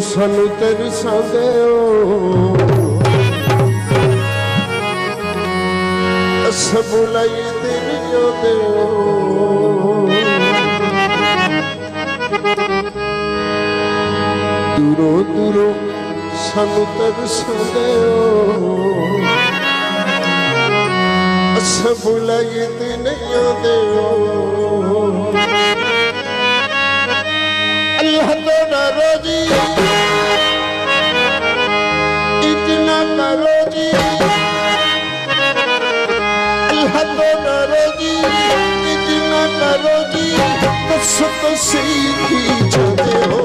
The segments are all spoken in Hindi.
सानू तरसांदे हो असां बुलाइए तेरी जोदे हो दूरों दूरों सानू तरसांदे हो असां बुलाइए तेरी जोदे हो अल्लाह तो डरो जी इतना करो जी अल्लाह तो डरो जी इतना करो जी बस तो सीखी जाते हो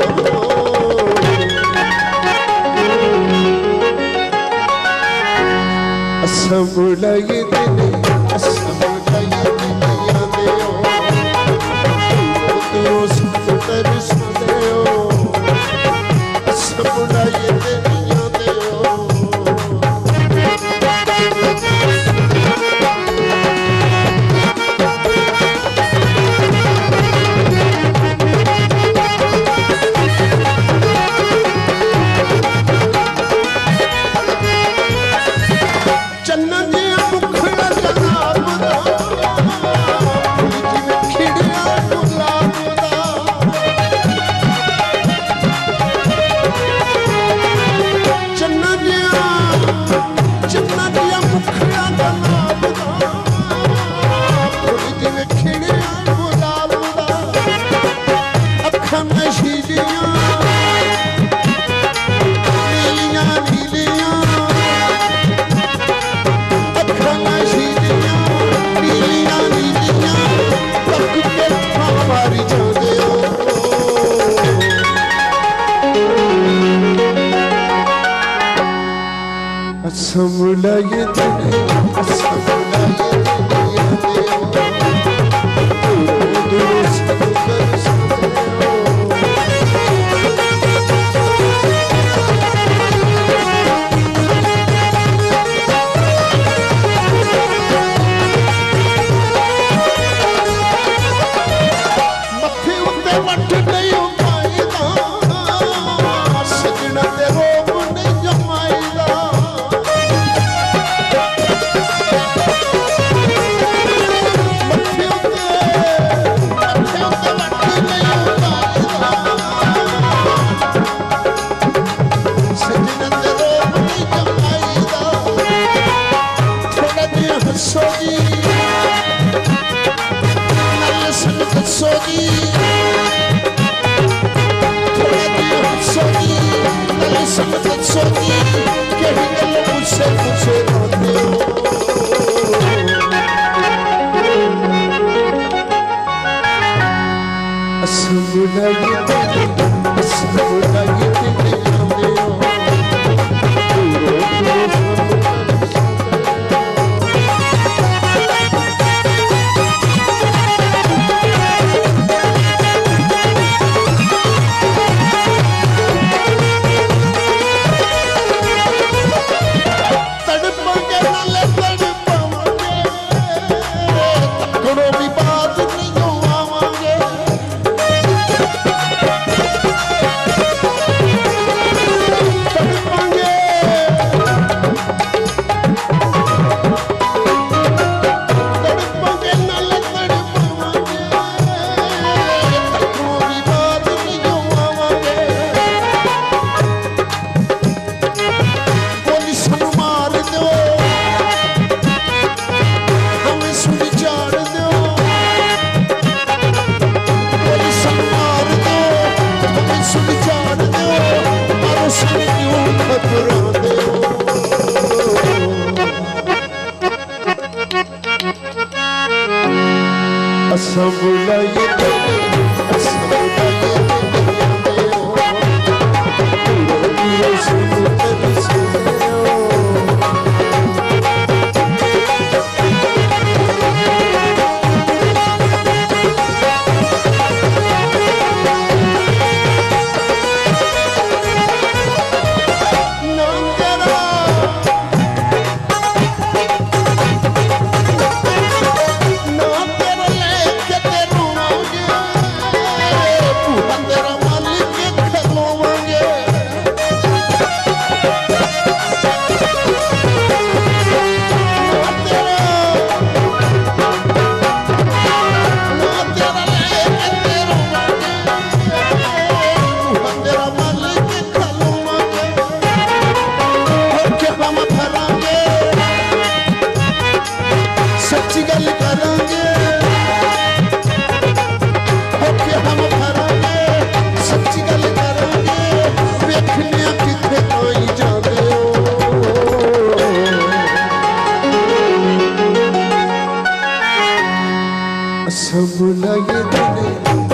असां बुलाइए तेरे असां बुलाइए तेरे यादे हो तू सब तरस असां बुलाइए तेरे असां बुलाइए तेरे यादे हो दूरों सब तरसांदे हो मत्थे उत्ते वट नहीं पाईदा सजना ते रोब नहीं जमाईदा असां बुलाइए तेरे असां बुलाइए तेरे यादे हो असां बुलाइए तेरे असां बुलाइए तेरे यादे हो दूरों सब तरसांदे हो करेंगे होके हम भरांगे सच्ची गल करेंगे वेखने किथे कोई जांदे सब लगे